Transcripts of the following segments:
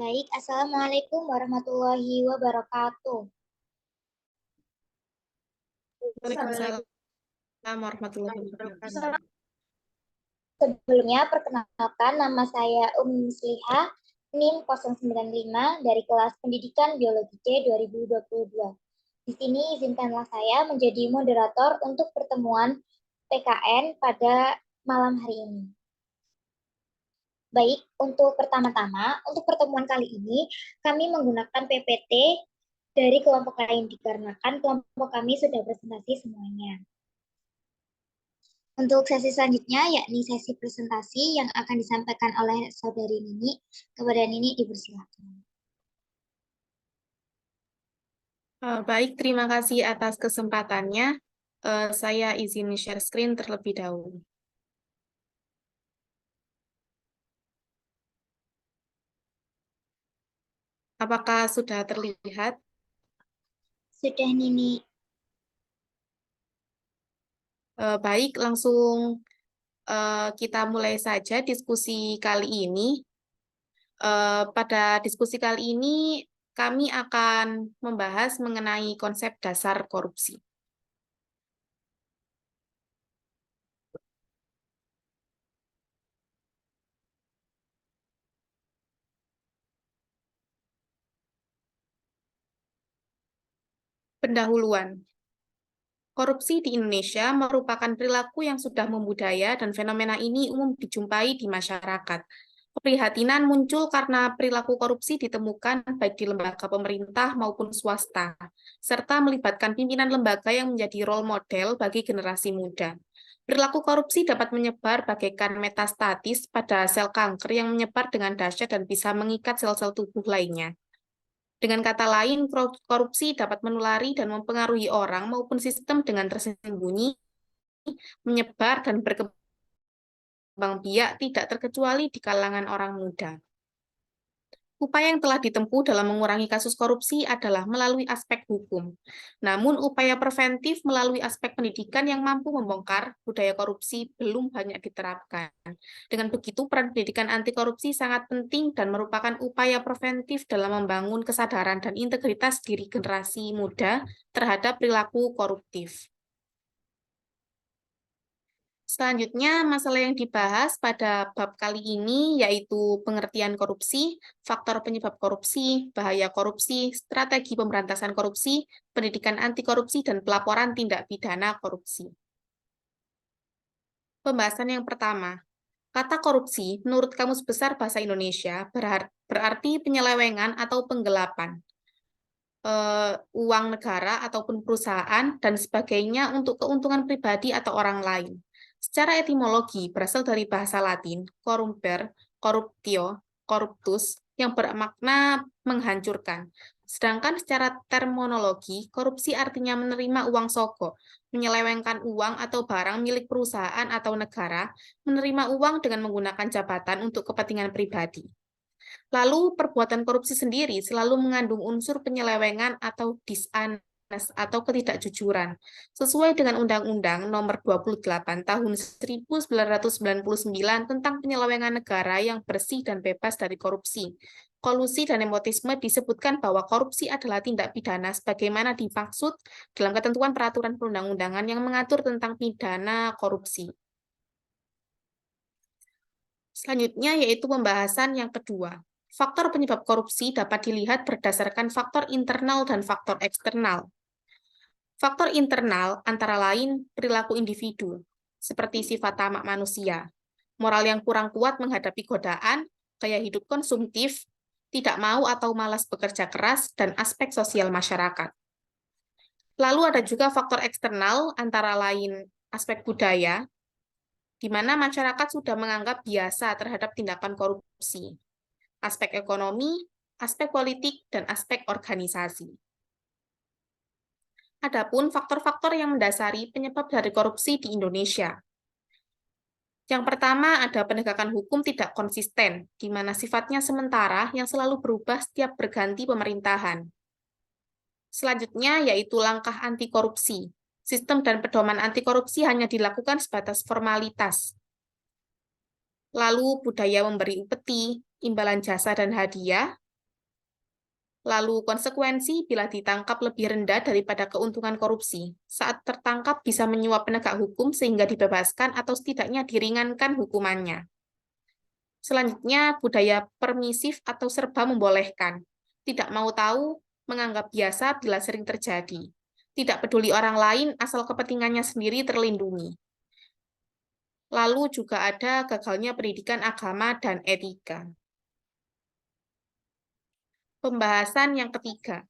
Baik, Assalamualaikum warahmatullahi wabarakatuh. Waalaikumsalam warahmatullahi wabarakatuh. Sebelumnya, perkenalkan nama saya Musliha, NIM 095 dari kelas Pendidikan Biologi C 2022. Di sini izinkanlah saya menjadi moderator untuk pertemuan PKN pada malam hari ini. Baik, untuk pertama-tama, untuk pertemuan kali ini, kami menggunakan PPT dari kelompok lain dikarenakan kelompok kami sudah presentasi semuanya. Untuk sesi selanjutnya, yakni sesi presentasi yang akan disampaikan oleh Saudari Nini. Kepada Nini dipersilakan. Baik, terima kasih atas kesempatannya. Saya izin share screen terlebih dahulu. Apakah sudah terlihat? Sudah Nini. Baik, langsung kita mulai saja diskusi kali ini. Pada diskusi kali ini, kami akan membahas mengenai konsep dasar korupsi. Pendahuluan. Korupsi di Indonesia merupakan perilaku yang sudah membudaya dan fenomena ini umum dijumpai di masyarakat. Keprihatinan muncul karena perilaku korupsi ditemukan baik di lembaga pemerintah maupun swasta, serta melibatkan pimpinan lembaga yang menjadi role model bagi generasi muda. Perilaku korupsi dapat menyebar bagaikan metastatis pada sel kanker yang menyebar dengan dahsyat dan bisa mengikat sel-sel tubuh lainnya. Dengan kata lain, korupsi dapat menulari dan mempengaruhi orang maupun sistem dengan tersembunyi, menyebar dan berkembang biak tidak terkecuali di kalangan orang muda. Upaya yang telah ditempuh dalam mengurangi kasus korupsi adalah melalui aspek hukum. Namun, upaya preventif melalui aspek pendidikan yang mampu membongkar budaya korupsi belum banyak diterapkan. Dengan begitu, peran pendidikan anti korupsi sangat penting dan merupakan upaya preventif dalam membangun kesadaran dan integritas diri generasi muda terhadap perilaku koruptif. Selanjutnya, masalah yang dibahas pada bab kali ini yaitu pengertian korupsi, faktor penyebab korupsi, bahaya korupsi, strategi pemberantasan korupsi, pendidikan anti korupsi, dan pelaporan tindak pidana korupsi. Pembahasan yang pertama, kata korupsi menurut Kamus Besar Bahasa Indonesia berarti penyelewengan atau penggelapan uang negara ataupun perusahaan dan sebagainya untuk keuntungan pribadi atau orang lain. Secara etimologi berasal dari bahasa Latin corrumper, corruptio, corruptus yang bermakna menghancurkan. Sedangkan secara terminologi, korupsi artinya menerima uang sogok, menyelewengkan uang atau barang milik perusahaan atau negara, menerima uang dengan menggunakan jabatan untuk kepentingan pribadi. Lalu perbuatan korupsi sendiri selalu mengandung unsur penyelewengan atau dishonest atau ketidakjujuran. Sesuai dengan Undang-Undang Nomor 28 Tahun 1999 tentang penyelewengan negara yang bersih dan bebas dari korupsi. Kolusi dan nepotisme disebutkan bahwa korupsi adalah tindak pidana sebagaimana dimaksud dalam ketentuan peraturan perundang-undangan yang mengatur tentang pidana korupsi. Selanjutnya yaitu pembahasan yang kedua. Faktor penyebab korupsi dapat dilihat berdasarkan faktor internal dan faktor eksternal. Faktor internal antara lain perilaku individu, seperti sifat tamak manusia, moral yang kurang kuat menghadapi godaan, gaya hidup konsumtif, tidak mau atau malas bekerja keras, dan aspek sosial masyarakat. Lalu ada juga faktor eksternal antara lain aspek budaya, di mana masyarakat sudah menganggap biasa terhadap tindakan korupsi, aspek ekonomi, aspek politik, dan aspek organisasi. Adapun faktor-faktor yang mendasari penyebab dari korupsi di Indonesia. Yang pertama ada penegakan hukum tidak konsisten, di mana sifatnya sementara yang selalu berubah setiap berganti pemerintahan. Selanjutnya yaitu langkah anti korupsi. Sistem dan pedoman anti korupsi hanya dilakukan sebatas formalitas. Lalu budaya memberi upeti, imbalan jasa dan hadiah, Lalu konsekuensi bila ditangkap lebih rendah daripada keuntungan korupsi. Saat tertangkap bisa menyuap penegak hukum sehingga dibebaskan atau setidaknya diringankan hukumannya. Selanjutnya, budaya permisif atau serba membolehkan. Tidak mau tahu, menganggap biasa bila sering terjadi. Tidak peduli orang lain asal kepentingannya sendiri terlindungi. Lalu juga ada gagalnya pendidikan agama dan etika. Pembahasan yang ketiga,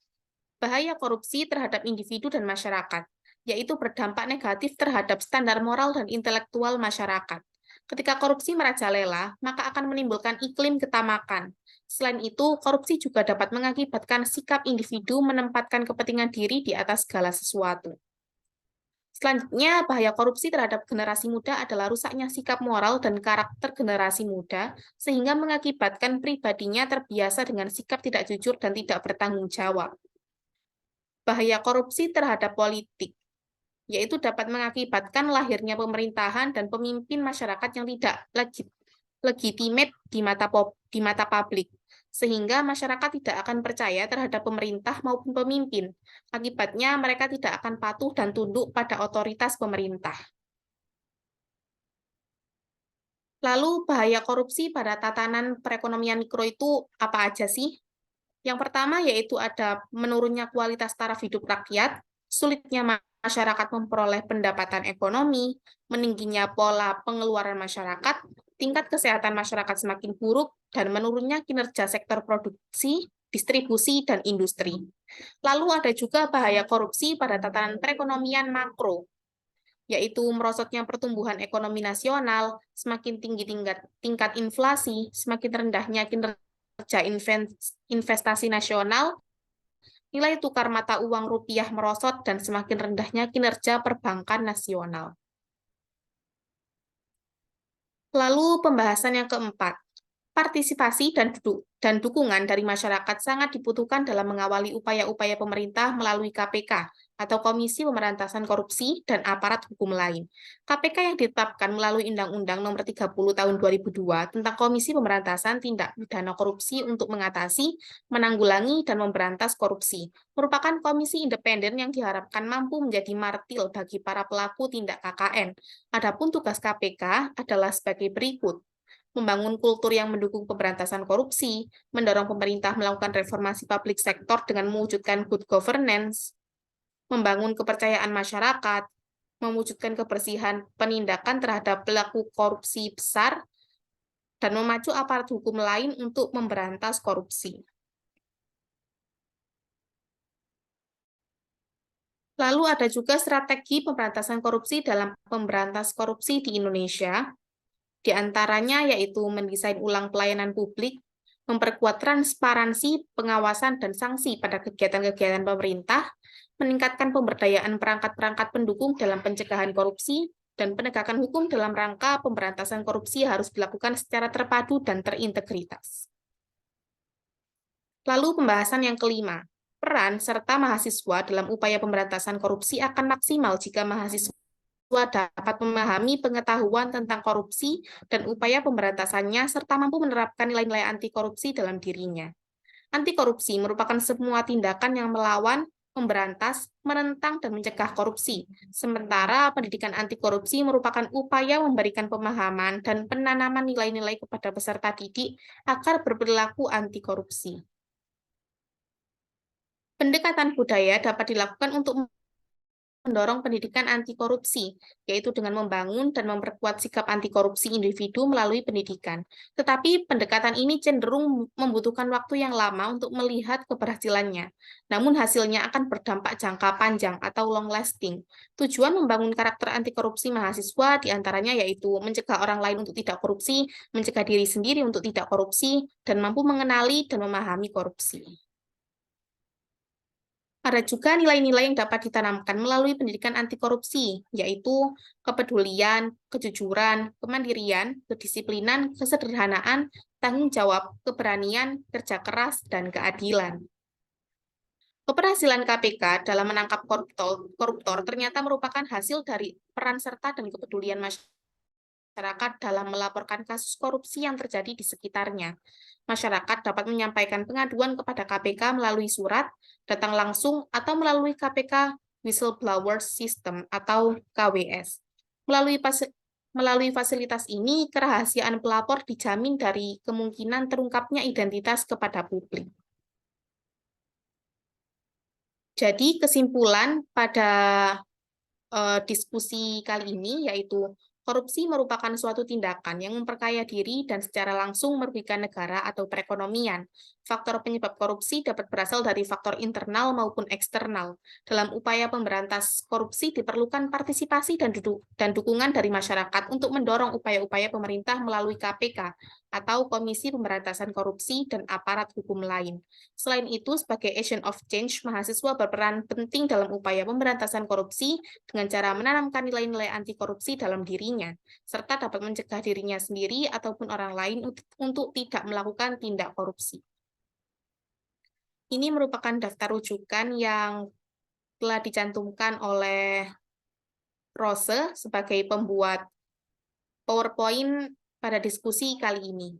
bahaya korupsi terhadap individu dan masyarakat, yaitu berdampak negatif terhadap standar moral dan intelektual masyarakat. Ketika korupsi merajalela, maka akan menimbulkan iklim ketamakan. Selain itu, korupsi juga dapat mengakibatkan sikap individu menempatkan kepentingan diri di atas segala sesuatu. Selanjutnya, bahaya korupsi terhadap generasi muda adalah rusaknya sikap moral dan karakter generasi muda, sehingga mengakibatkan pribadinya terbiasa dengan sikap tidak jujur dan tidak bertanggung jawab. Bahaya korupsi terhadap politik, yaitu dapat mengakibatkan lahirnya pemerintahan dan pemimpin masyarakat yang tidak legitimate di mata publik, sehingga masyarakat tidak akan percaya terhadap pemerintah maupun pemimpin. Akibatnya, mereka tidak akan patuh dan tunduk pada otoritas pemerintah. Lalu, bahaya korupsi pada tatanan perekonomian mikro itu apa aja sih? Yang pertama yaitu ada menurunnya kualitas taraf hidup rakyat, sulitnya masyarakat memperoleh pendapatan ekonomi, meningginya pola pengeluaran masyarakat, tingkat kesehatan masyarakat semakin buruk, dan menurunnya kinerja sektor produksi, distribusi, dan industri. Lalu ada juga bahaya korupsi pada tatanan perekonomian makro, yaitu merosotnya pertumbuhan ekonomi nasional, semakin tinggi tingkat inflasi, semakin rendahnya kinerja investasi nasional, nilai tukar mata uang rupiah merosot, dan semakin rendahnya kinerja perbankan nasional. Lalu pembahasan yang keempat, partisipasi dan dukungan dari masyarakat sangat dibutuhkan dalam mengawali upaya-upaya pemerintah melalui KPK atau Komisi Pemberantasan Korupsi dan aparat hukum lain. KPK yang ditetapkan melalui Undang-Undang Nomor 30 Tahun 2002 tentang Komisi Pemberantasan Tindak Pidana Korupsi untuk mengatasi, menanggulangi, dan memberantas korupsi, merupakan komisi independen yang diharapkan mampu menjadi martil bagi para pelaku tindak KKN. Adapun tugas KPK adalah sebagai berikut: membangun kultur yang mendukung pemberantasan korupsi, mendorong pemerintah melakukan reformasi publik sektor dengan mewujudkan good governance, membangun kepercayaan masyarakat, mewujudkan kebersihan penindakan terhadap pelaku korupsi besar, dan memacu aparat hukum lain untuk memberantas korupsi. Lalu ada juga strategi pemberantasan korupsi dalam pemberantas korupsi di Indonesia, di antaranya yaitu mendesain ulang pelayanan publik, memperkuat transparansi, pengawasan, dan sanksi pada kegiatan-kegiatan pemerintah, meningkatkan pemberdayaan perangkat-perangkat pendukung dalam pencegahan korupsi, dan penegakan hukum dalam rangka pemberantasan korupsi harus dilakukan secara terpadu dan terintegritas. Lalu pembahasan yang kelima, peran serta mahasiswa dalam upaya pemberantasan korupsi akan maksimal jika mahasiswa dapat memahami pengetahuan tentang korupsi dan upaya pemberantasannya, serta mampu menerapkan nilai-nilai anti korupsi dalam dirinya. Anti korupsi merupakan semua tindakan yang melawan, memberantas, menentang, dan mencegah korupsi. Sementara pendidikan anti korupsi merupakan upaya memberikan pemahaman dan penanaman nilai-nilai kepada peserta didik agar berperilaku anti korupsi. Pendekatan budaya dapat dilakukan untuk mendorong pendidikan anti korupsi, yaitu dengan membangun dan memperkuat sikap anti korupsi individu melalui pendidikan. Tetapi pendekatan ini cenderung membutuhkan waktu yang lama untuk melihat keberhasilannya. Namun hasilnya akan berdampak jangka panjang atau long lasting. Tujuan membangun karakter anti korupsi mahasiswa diantaranya yaitu mencegah orang lain untuk tidak korupsi, mencegah diri sendiri untuk tidak korupsi, dan mampu mengenali dan memahami korupsi. Ada juga nilai-nilai yang dapat ditanamkan melalui pendidikan anti korupsi, yaitu kepedulian, kejujuran, kemandirian, kedisiplinan, kesederhanaan, tanggung jawab, keberanian, kerja keras, dan keadilan. Keberhasilan KPK dalam menangkap koruptor ternyata merupakan hasil dari peran serta dan kepedulian masyarakat masyarakat dalam melaporkan kasus korupsi yang terjadi di sekitarnya. Masyarakat dapat menyampaikan pengaduan kepada KPK melalui surat, datang langsung, atau melalui KPK Whistleblower System atau KWS. Melalui fasilitas ini, kerahasiaan pelapor dijamin dari kemungkinan terungkapnya identitas kepada publik. Jadi kesimpulan pada diskusi kali ini yaitu korupsi merupakan suatu tindakan yang memperkaya diri dan secara langsung merugikan negara atau perekonomian. Faktor penyebab korupsi dapat berasal dari faktor internal maupun eksternal. Dalam upaya pemberantas korupsi diperlukan partisipasi dan dukungan dari masyarakat untuk mendorong upaya-upaya pemerintah melalui KPK atau Komisi Pemberantasan Korupsi dan aparat hukum lain. Selain itu, sebagai agent of change, mahasiswa berperan penting dalam upaya pemberantasan korupsi dengan cara menanamkan nilai-nilai anti korupsi dalam dirinya, serta dapat mencegah dirinya sendiri ataupun orang lain untuk tidak melakukan tindak korupsi. Ini merupakan daftar rujukan yang telah dicantumkan oleh Rose sebagai pembuat PowerPoint pada diskusi kali ini.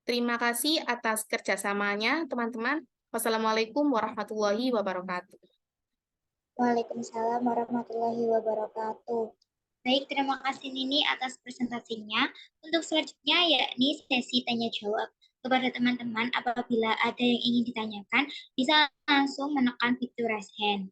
Terima kasih atas kerjasamanya, teman-teman. Wassalamualaikum warahmatullahi wabarakatuh. Waalaikumsalam warahmatullahi wabarakatuh. Baik, terima kasih Nini atas presentasinya. Untuk selanjutnya yakni sesi tanya jawab. Kepada teman-teman, apabila ada yang ingin ditanyakan, bisa langsung menekan fitur raise hand.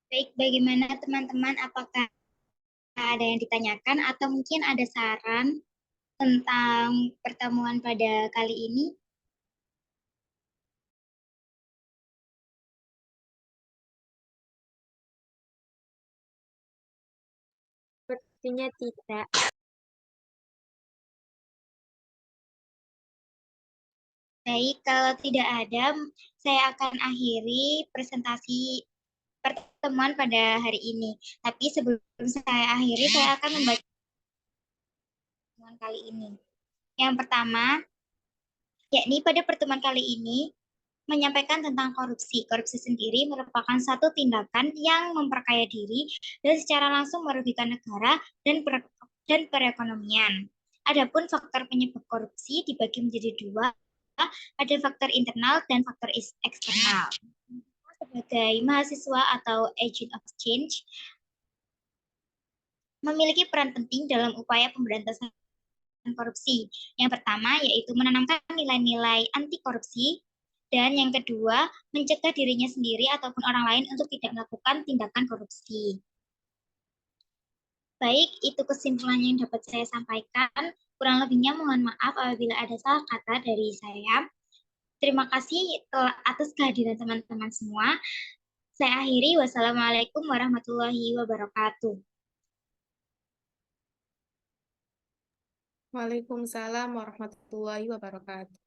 Baik, bagaimana teman-teman? Apakah ada yang ditanyakan atau mungkin ada saran tentang pertemuan pada kali ini? Sepertinya tidak. Baik, kalau tidak ada, saya akan akhiri presentasi pertemuan pada hari ini. Tapi sebelum saya akhiri, saya akan membaca pertemuan kali ini. Yang pertama, yakni pada pertemuan kali ini menyampaikan tentang korupsi. Korupsi sendiri merupakan satu tindakan yang memperkaya diri dan secara langsung merugikan negara dan perekonomian. Adapun faktor penyebab korupsi dibagi menjadi dua, ada faktor internal dan faktor eksternal. Sebagai mahasiswa atau agent of change, memiliki peran penting dalam upaya pemberantasan korupsi. Yang pertama yaitu menanamkan nilai-nilai anti korupsi, dan yang kedua mencegah dirinya sendiri ataupun orang lain untuk tidak melakukan tindakan korupsi. Baik, itu kesimpulan yang dapat saya sampaikan. Kurang lebihnya mohon maaf apabila ada salah kata dari saya. Terima kasih atas kehadiran teman-teman semua. Saya akhiri. Wassalamualaikum warahmatullahi wabarakatuh. Waalaikumsalam warahmatullahi wabarakatuh.